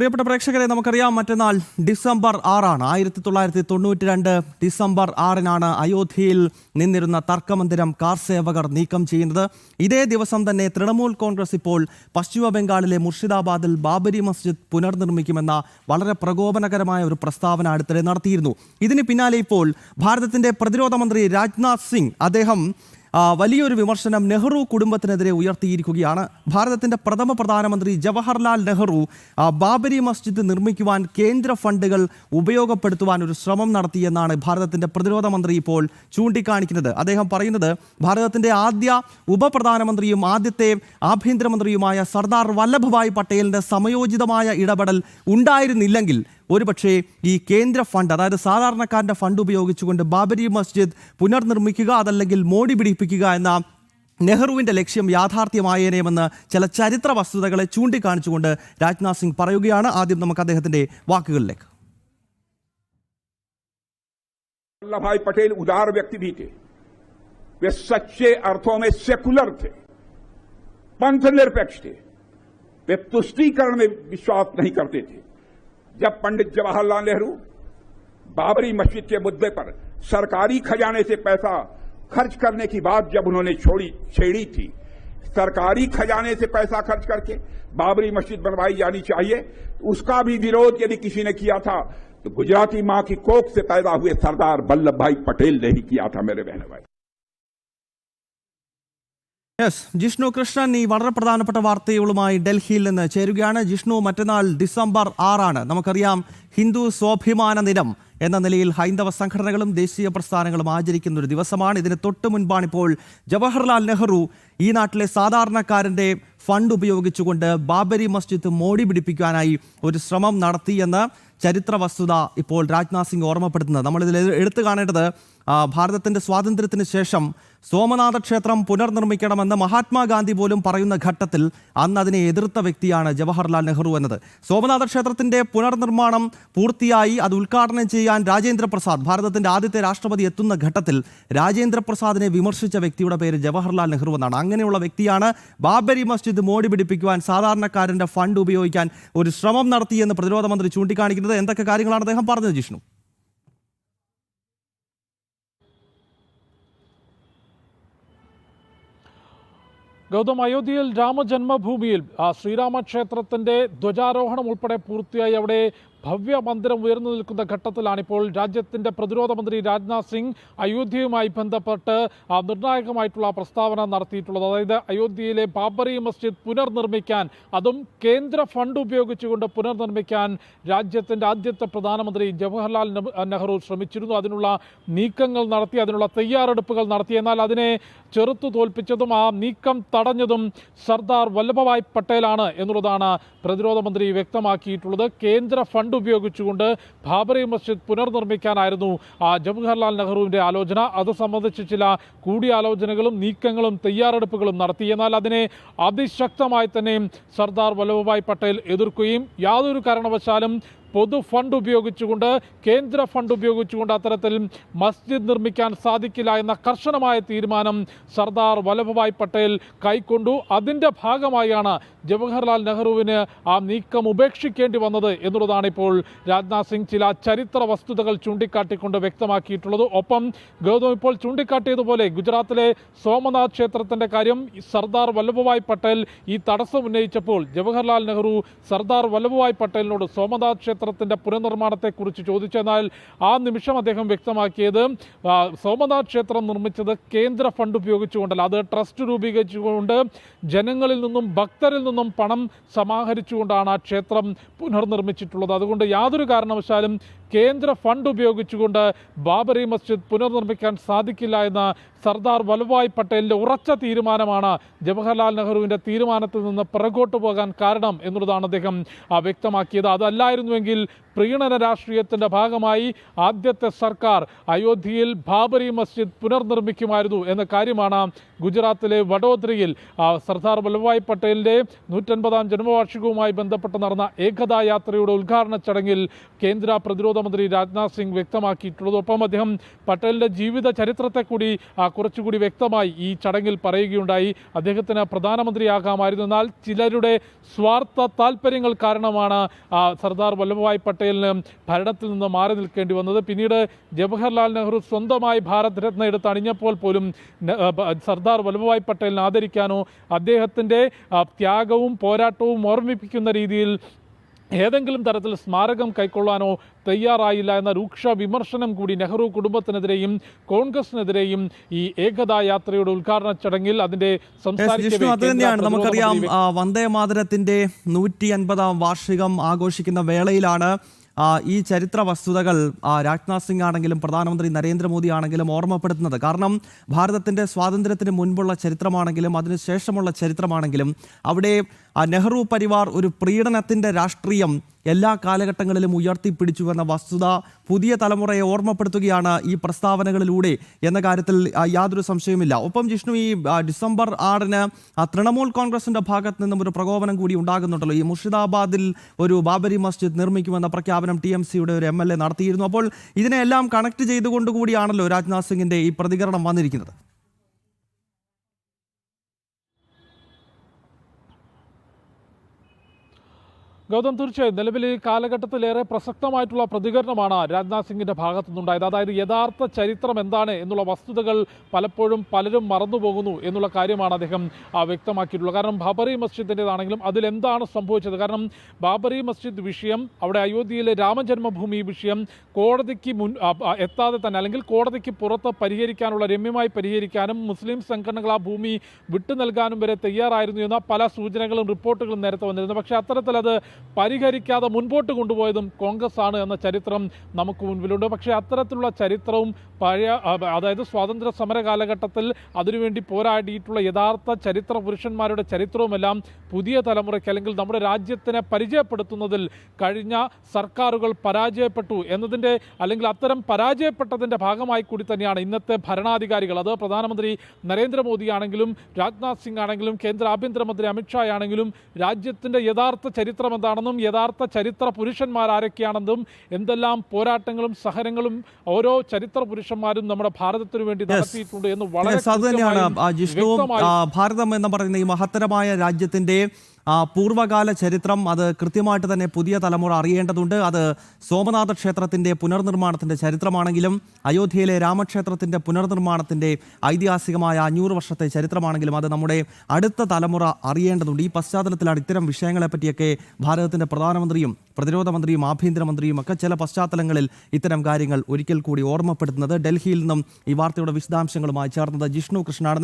പ്രിയപ്പെട്ട പ്രേക്ഷകരെ, നമുക്കറിയാം മറ്റന്നാൾ ഡിസംബർ 6 1992 ഡിസംബർ 6 അയോധ്യയിൽ നിന്നിരുന്ന തർക്കമന്ദിരം കാർ സേവകർ നീക്കം ചെയ്യുന്നത്. ഇതേ ദിവസം തന്നെ തൃണമൂൽ കോൺഗ്രസ് ഇപ്പോൾ പശ്ചിമ ബംഗാളിലെ മുർഷിദാബാദിൽ ബാബരി മസ്ജിദ് പുനർനിർമ്മിക്കുമെന്ന വളരെ പ്രകോപനകരമായ ഒരു പ്രസ്താവന അടുത്തിടെ നടത്തിയിരുന്നു. ഇതിന് പിന്നാലെ ഇപ്പോൾ ഭാരതത്തിന്റെ പ്രതിരോധ മന്ത്രി രാജ്നാഥ് സിംഗ് അദ്ദേഹം വലിയൊരു വിമർശനം നെഹ്റു കുടുംബത്തിനെതിരെ ഉയർത്തിയിരിക്കുകയാണ്. ഭാരതത്തിന്റെ പ്രഥമ പ്രധാനമന്ത്രി ജവഹർലാൽ നെഹ്റു ബാബരി മസ്ജിദ് നിർമ്മിക്കുവാൻ കേന്ദ്ര ഫണ്ടുകൾ ഉപയോഗപ്പെടുത്തുവാൻ ഒരു ശ്രമം നടത്തിയെന്നാണ് ഭാരതത്തിന്റെ പ്രതിരോധ മന്ത്രി ഇപ്പോൾ ചൂണ്ടിക്കാണിക്കുന്നത്. അദ്ദേഹം പറയുന്നത് ഭാരതത്തിന്റെ ആദ്യ ഉപപ്രധാനമന്ത്രിയും ആദ്യത്തെ ആഭ്യന്തരമന്ത്രിയുമായ സർദാർ വല്ലഭഭായ് പട്ടേലിന്റെ സമയോചിതമായ ഇടപെടൽ ഉണ്ടായിരുന്നില്ലെങ്കിൽ ഒരുപക്ഷേ ഈ കേന്ദ്ര ഫണ്ട്, അതായത് സാധാരണക്കാരൻ്റെ ഫണ്ട് ഉപയോഗിച്ചുകൊണ്ട് ബാബരി മസ്ജിദ് പുനർനിർമ്മിക്കുക, അതല്ലെങ്കിൽ മോടി പിടിപ്പിക്കുക എന്ന നെഹ്റുവിൻ്റെ ലക്ഷ്യം യാഥാർത്ഥ്യമായേനെമെന്ന് ചില ചരിത്ര വസ്തുതകളെ ചൂണ്ടിക്കാണിച്ചുകൊണ്ട് രാജ്നാഥ് സിംഗ് പറയുകയാണ്. ആദ്യം നമുക്ക് അദ്ദേഹത്തിൻ്റെ വാക്കുകളിലേക്ക്. वल्लभ पटेल उदार व्यक्ति भी थे, वे सच्चे अर्थों में सेकुलर थे, पंथ निरपेक्ष थे, वे तुष्टीकरण में विश्वास नहीं करते थे. जब पंडित जवाहरलाल नेहरू बाबरी मस्जिद के मुद्दे पर सरकारी खजाने से पैसा खर्च करने की बात जब उन्होंने छेड़ी थी, सरकारी खजाने से पैसा खर्च करके बाबरी मस्जिद बनवाई जानी चाहिए, उसका भी विरोध यदि किसी ने किया था तो गुजराती मां की कोख से पैदा हुए सरदार वल्लभ भाई पटेल ने ही किया था. मेरे बहन भाई, ജിഷ്ണു കൃഷ്ണൻ ഈ വളരെ പ്രധാനപ്പെട്ട വാർത്തകളുമായി ഡൽഹിയിൽ നിന്ന് ചേരുകയാണ്. ജിഷ്ണു, മറ്റന്നാൾ ഡിസംബർ 6 നമുക്കറിയാം ഹിന്ദു സ്വാഭിമാന ദിനം എന്ന നിലയിൽ ഹൈന്ദവ സംഘടനകളും ദേശീയ പ്രസ്ഥാനങ്ങളും ആചരിക്കുന്ന ഒരു ദിവസമാണ്. ഇതിന് തൊട്ട് മുൻപാണ് ഇപ്പോൾ ജവഹർലാൽ നെഹ്റു ഈ നാട്ടിലെ സാധാരണക്കാരൻ്റെ ഫണ്ട് ഉപയോഗിച്ചുകൊണ്ട് ബാബരി മസ്ജിദ് മോടി പിടിപ്പിക്കാനായി ഒരു ശ്രമം നടത്തിയെന്ന് ചരിത്ര വസ്തുത ഇപ്പോൾ രാജ്നാഥ് സിംഗ് ഓർമ്മപ്പെടുത്തുന്നത്. നമ്മളിതിൽ എടുത്തു കാണേണ്ടത് ഭാരതത്തിൻ്റെ സ്വാതന്ത്ര്യത്തിന് ശേഷം സോമനാഥ ക്ഷേത്രം പുനർനിർമ്മിക്കണമെന്ന് മഹാത്മാഗാന്ധി പോലും പറയുന്ന ഘട്ടത്തിൽ അന്ന് അതിനെ എതിർത്ത വ്യക്തിയാണ് ജവഹർലാൽ നെഹ്റു എന്നത്. സോമനാഥ ക്ഷേത്രത്തിൻ്റെ പുനർനിർമ്മാണം പൂർത്തിയായി അത് ഉദ്ഘാടനം ചെയ്യാൻ രാജേന്ദ്ര പ്രസാദ്, ഭാരതത്തിൻ്റെ ആദ്യത്തെ രാഷ്ട്രപതി, എത്തുന്ന ഘട്ടത്തിൽ രാജേന്ദ്ര പ്രസാദിനെ വിമർശിച്ച വ്യക്തിയുടെ പേര് ജവഹർലാൽ നെഹ്റു എന്നാണ്. അങ്ങനെയുള്ള വ്യക്തിയാണ് ബാബരി മസ്ജിദ് മോടി പിടിപ്പിക്കുവാൻ സാധാരണക്കാരൻ്റെ ഫണ്ട് ഉപയോഗിക്കാൻ ഒരു ശ്രമം നടത്തിയെന്ന് പ്രതിരോധ മന്ത്രി ചൂണ്ടിക്കാണിക്കുന്നത്. എന്തൊക്കെ കാര്യങ്ങളാണ് അദ്ദേഹം പറഞ്ഞത്, ജിഷ്ണു? ഗൗതം, അയോധ്യയിൽ രാമജന്മഭൂമിയിൽ ശ്രീരാമക്ഷേത്രത്തിന്റെ ധ്വജാരോഹണം ഉൾപ്പെടെ പൂർത്തിയായി അവിടെ ഭവ്യ മന്ദിരം ഉയർന്നു നിൽക്കുന്ന ഘട്ടത്തിലാണിപ്പോൾ രാജ്യത്തിൻ്റെ പ്രതിരോധ മന്ത്രി രാജ്നാഥ് സിംഗ് അയോധ്യയുമായി ബന്ധപ്പെട്ട് നിർണായകമായിട്ടുള്ള പ്രസ്താവന നടത്തിയിട്ടുള്ളത്. അതായത് അയോധ്യയിലെ ബാബറി മസ്ജിദ് പുനർനിർമ്മിക്കാൻ, അതും കേന്ദ്ര ഫണ്ട് ഉപയോഗിച്ചുകൊണ്ട് പുനർനിർമ്മിക്കാൻ രാജ്യത്തിൻ്റെ ആദ്യത്തെ പ്രധാനമന്ത്രി ജവഹർലാൽ നെഹ്റു ശ്രമിച്ചിരുന്നു. അതിനുള്ള നീക്കങ്ങൾ നടത്തി, അതിനുള്ള തയ്യാറെടുപ്പുകൾ നടത്തി. എന്നാൽ അതിനെ ചെറുത്തു തോൽപ്പിച്ചതും ആ നീക്കം തടഞ്ഞതും സർദാർ വല്ലഭഭായ് പട്ടേലാണ് എന്നുള്ളതാണ് പ്രതിരോധ മന്ത്രി വ്യക്തമാക്കിയിട്ടുള്ളത്. കേന്ദ്ര ഫണ്ട് ഉപയോഗിച്ചുകൊണ്ട് ബാബറി മസ്ജിദ് പുനർനിർമ്മിക്കാനായിരുന്നു ജവഹർലാൽ നെഹ്റുവിൻ്റെ ആലോചന. അത് സംബന്ധിച്ച് ചില കൂടിയാലോചനകളും നീക്കങ്ങളും തയ്യാറെടുപ്പുകളും നടത്തി. എന്നാൽ അതിനെ അതിശക്തമായി തന്നെ സർദാർ വല്ലഭഭായ് പട്ടേൽ എതിർക്കുകയും യാതൊരു കാരണവശാലും പൊതു ഫണ്ട് ഉപയോഗിച്ചുകൊണ്ട്, കേന്ദ്ര ഫണ്ട് ഉപയോഗിച്ചുകൊണ്ട് അത്തരത്തിൽ മസ്ജിദ് നിർമ്മിക്കാൻ സാധിക്കില്ല എന്ന കർശനമായ തീരുമാനം സർദാർ വല്ലഭഭായ് പട്ടേൽ കൈക്കൊണ്ടു. അതിൻ്റെ ഭാഗമായാണ് ജവഹർലാൽ നെഹ്റുവിന് ആ നീക്കം ഉപേക്ഷിക്കേണ്ടി വന്നത് എന്നുള്ളതാണ് ഇപ്പോൾ രാജ്നാഥ് സിംഗ് ചില ചരിത്ര വസ്തുതകൾ ചൂണ്ടിക്കാട്ടിക്കൊണ്ട് വ്യക്തമാക്കിയിട്ടുള്ളത്. ഒപ്പം ഗൗതം ഇപ്പോൾ ചൂണ്ടിക്കാട്ടിയതുപോലെ ഗുജറാത്തിലെ സോമനാഥ് ക്ഷേത്രത്തിൻ്റെ കാര്യം സർദാർ വല്ലഭഭായ് പട്ടേൽ ഈ തടസ്സം ഉന്നയിച്ചപ്പോൾ ജവഹർലാൽ നെഹ്റു സർദാർ വല്ലഭഭായ് പട്ടേലിനോട് സോമനാഥ് ക്ഷേത്രത്തിൻ്റെ പുനർനിർമ്മാണത്തെക്കുറിച്ച് ചോദിച്ചെന്നാൽ ആ നിമിഷം അദ്ദേഹം വ്യക്തമാക്കിയത് സോമനാഥ് ക്ഷേത്രം നിർമ്മിച്ചത് കേന്ദ്ര ഫണ്ട് ഉപയോഗിച്ചുകൊണ്ടല്ല, അത് ട്രസ്റ്റ് രൂപീകരിച്ചുകൊണ്ട് ജനങ്ങളിൽ നിന്നും ഭക്തരിൽ നിന്നും പണം സമാഹരിച്ചുകൊണ്ടാണ് ആ ക്ഷേത്രം പുനർനിർമ്മിച്ചിട്ടുള്ളത്. അതുകൊണ്ട് യാതൊരു കാരണവശാലും കേന്ദ്ര ഫണ്ട് ഉപയോഗിച്ചുകൊണ്ട് ബാബറി മസ്ജിദ് പുനർനിർമ്മിക്കാൻ സാധിക്കില്ല എന്ന സർദാർ വല്ലഭഭായ് പട്ടേലിൻ്റെ ഉറച്ച തീരുമാനമാണ് ജവഹർലാൽ നെഹ്റുവിൻ്റെ തീരുമാനത്തിൽ നിന്ന് പിറകോട്ട് പോകാൻ കാരണം എന്നുള്ളതാണ് അദ്ദേഹം വ്യക്തമാക്കിയത്. അതല്ലായിരുന്നുവെങ്കിൽ പ്രീണന രാഷ്ട്രീയത്തിൻ്റെ ഭാഗമായി ആദ്യത്തെ സർക്കാർ അയോധ്യയിൽ ബാബറി മസ്ജിദ് പുനർനിർമ്മിക്കുമായിരുന്നു എന്ന കാര്യമാണ് ഗുജറാത്തിലെ വഡോദരയിൽ സർദാർ വല്ലഭായ് പട്ടേലിൻ്റെ 150ാം ജന്മവാർഷികവുമായി ബന്ധപ്പെട്ട് നടന്ന ഏകതാ യാത്രയുടെ ഉദ്ഘാടന ചടങ്ങിൽ കേന്ദ്ര പ്രതിരോധ മന്ത്രി രാജ്നാഥ് സിംഗ് വ്യക്തമാക്കിയിട്ടുള്ളത്. ഒപ്പം അദ്ദേഹം പട്ടേലിൻ്റെ ജീവിത ചരിത്രത്തെ കൂടി കുറച്ചുകൂടി വ്യക്തമായി ഈ ചടങ്ങിൽ പറയുകയുണ്ടായി. അദ്ദേഹത്തിന് പ്രധാനമന്ത്രിയാകാമായിരുന്നു, എന്നാൽ ചിലരുടെ സ്വാർത്ഥ താല്പര്യങ്ങൾ കാരണമാണ് സർദാർ വല്ലഭായ് പട്ടേലിന് ഭരണത്തിൽ നിന്ന് മാറി നിൽക്കേണ്ടി വന്നത്. പിന്നീട് ജവഹർലാൽ നെഹ്റു സ്വന്തമായി ഭാരത് രത്ന എടുത്ത് അണിഞ്ഞപ്പോൾ പോലും സർദാർ വല്ലഭായ് പട്ടേലിനെ ആദരിക്കാനോ അദ്ദേഹത്തിൻ്റെ ത്യാഗവും പോരാട്ടവും ഓർമ്മിപ്പിക്കുന്ന രീതിയിൽ ഏതെങ്കിലും തരത്തിൽ സ്മാരകം കൈക്കൊള്ളാനോ തയ്യാറായില്ല എന്ന രൂക്ഷ വിമർശനം കൂടി നെഹ്റു കുടുംബത്തിനെതിരെയും കോൺഗ്രസിനെതിരെയും ഈ ഏകതാ യാത്രയുടെ ഉദ്ഘാടന ചടങ്ങിൽ അതിന്റെ നമുക്കറിയാം വന്ദേ മാതരത്തിന്റെ 150ാം വാർഷികം ആഘോഷിക്കുന്ന വേളയിലാണ് ഈ ചരിത്ര വസ്തുതകൾ രാജ്നാഥ് സിംഗ് ആണെങ്കിലും പ്രധാനമന്ത്രി നരേന്ദ്രമോദി ആണെങ്കിലും ഓർമ്മപ്പെടുത്തുന്നത്. കാരണം ഭാരതത്തിൻ്റെ സ്വാതന്ത്ര്യത്തിന് മുൻപുള്ള ചരിത്രമാണെങ്കിലും അതിനുശേഷമുള്ള ചരിത്രമാണെങ്കിലും അവിടെ നെഹ്റു പരിവാർ ഒരു പ്രീണനത്തിൻ്റെ രാഷ്ട്രീയം എല്ലാ കാലഘട്ടങ്ങളിലും ഉയർത്തിപ്പിടിച്ചുവെന്ന വസ്തുത പുതിയ തലമുറയെ ഓർമ്മപ്പെടുത്തുകയാണ് ഈ പ്രസ്താവനകളിലൂടെ എന്ന കാര്യത്തിൽ യാതൊരു സംശയവുമില്ല. ഒപ്പം ജിഷ്ണു, ഈ ഡിസംബർ 6-ന് തൃണമൂൽ കോൺഗ്രസിൻ്റെ ഭാഗത്ത് നിന്നും ഒരു പ്രകോപനം കൂടി ഉണ്ടാകുന്നുണ്ടല്ലോ. ഈ മുർഷിദാബാദിൽ ഒരു ബാബരി മസ്ജിദ് നിർമ്മിക്കുമെന്ന പ്രഖ്യാപനം TMCയുടെ ഒരു MLA നടത്തിയിരുന്നു. അപ്പോൾ ഇതിനെല്ലാം കണക്ട് ചെയ്തുകൊണ്ടുകൂടിയാണല്ലോ രാജ്നാഥ് സിംഗിൻ്റെ ഈ പ്രതികരണം വന്നിരിക്കുന്നത്. ഗൗതം, തീർച്ചയായും നിലവിൽ ഈ കാലഘട്ടത്തിലേറെ പ്രസക്തമായിട്ടുള്ള പ്രതികരണമാണ് രാജ്നാഥ് സിംഗിന്റെ ഭാഗത്തു നിന്നുണ്ടായത്. അതായത് യഥാർത്ഥ ചരിത്രം എന്താണ് എന്നുള്ള വസ്തുതകൾ പലപ്പോഴും പലരും മറന്നുപോകുന്നു എന്നുള്ള കാര്യമാണ് അദ്ദേഹം വ്യക്തമാക്കിയിട്ടുള്ളത്. കാരണം ബാബറി മസ്ജിദിൻ്റെതാണെങ്കിലും അതിലെന്താണ് സംഭവിച്ചത്? കാരണം ബാബറി മസ്ജിദ് വിഷയം, അവിടെ അയോധ്യയിലെ രാമജന്മഭൂമി വിഷയം കോടതിക്ക് എത്താതെ തന്നെ, അല്ലെങ്കിൽ കോടതിക്ക് പുറത്ത് പരിഹരിക്കാനുള്ള, രമ്യമായി പരിഹരിക്കാനും മുസ്ലിം സംഘടനകൾ ആ ഭൂമി വിട്ടു നൽകാനും വരെ തയ്യാറായിരുന്നു എന്ന പല സൂചനകളും റിപ്പോർട്ടുകളും നേരത്തെ വന്നിരുന്നു. പക്ഷേ അത്തരത്തിൽ അത് പരിഹരിക്കാതെ മുൻപോട്ട് കൊണ്ടുപോയതും കോൺഗ്രസ് ആണ് എന്ന ചരിത്രം നമുക്ക് മുൻപിലുണ്ട്. പക്ഷേ അത്തരത്തിലുള്ള ചരിത്രവും പഴയ, അതായത് സ്വാതന്ത്ര്യ സമര കാലഘട്ടത്തിൽ അതിനുവേണ്ടി പോരാടിയിട്ടുള്ള യഥാർത്ഥ ചരിത്ര പുരുഷന്മാരുടെ ചരിത്രവുമെല്ലാം പുതിയ തലമുറയ്ക്ക്, അല്ലെങ്കിൽ നമ്മുടെ രാജ്യത്തിനെ പരിചയപ്പെടുത്തുന്നതിൽ കഴിഞ്ഞ സർക്കാരുകൾ പരാജയപ്പെട്ടു എന്നതിൻ്റെ, അല്ലെങ്കിൽ അത്തരം പരാജയപ്പെട്ടതിൻ്റെ ഭാഗമായി കൂടി തന്നെയാണ് ഇന്നത്തെ ഭരണാധികാരികൾ, അത് പ്രധാനമന്ത്രി നരേന്ദ്രമോദി ആണെങ്കിലും രാജ്നാഥ് സിംഗ് ആണെങ്കിലും കേന്ദ്ര ആഭ്യന്തരമന്ത്രി അമിത്ഷാ ആണെങ്കിലും രാജ്യത്തിൻ്റെ യഥാർത്ഥ ചരിത്രം എന്താണെന്നും യഥാർത്ഥ ചരിത്ര പുരുഷന്മാർ ആരൊക്കെയാണെന്നും എന്തെല്ലാം പോരാട്ടങ്ങളും സഹനങ്ങളും ഓരോ ചരിത്ര പുരുഷന്മാരും നമ്മുടെ ഭാരതത്തിനു വേണ്ടി നടത്തിയിട്ടുണ്ട് എന്ന് വളരെ ഭാരതം എന്ന് പറയുന്ന ഈ മഹത്തരമായ രാജ്യത്തിന്റെ പൂർവ്വകാല ചരിത്രം അത് കൃത്യമായിട്ട് തന്നെ പുതിയ തലമുറ അറിയേണ്ടതുണ്ട്. അത് സോമനാഥ ക്ഷേത്രത്തിൻ്റെ പുനർനിർമ്മാണത്തിൻ്റെ ചരിത്രമാണെങ്കിലും അയോധ്യയിലെ രാമക്ഷേത്രത്തിൻ്റെ പുനർനിർമ്മാണത്തിൻ്റെ ഐതിഹാസികമായ 500 വർഷത്തെ ചരിത്രമാണെങ്കിലും അത് നമ്മുടെ അടുത്ത തലമുറ അറിയേണ്ടതുണ്ട്. ഈ പശ്ചാത്തലത്തിലാണ് ഇത്തരം വിഷയങ്ങളെപ്പറ്റിയൊക്കെ ഭാരതത്തിൻ്റെ പ്രധാനമന്ത്രിയും പ്രതിരോധ മന്ത്രിയും ആഭ്യന്തരമന്ത്രിയും ഒക്കെ ചില പശ്ചാത്തലങ്ങളിൽ ഇത്തരം കാര്യങ്ങൾ ഒരിക്കൽ കൂടി ഓർമ്മപ്പെടുത്തുന്നത്. ഡൽഹിയിൽ നിന്നും ഈ വാർത്തയുടെ വിശദാംശങ്ങളുമായി ചേർന്നത് ജിഷ്ണു കൃഷ്ണനാണ്.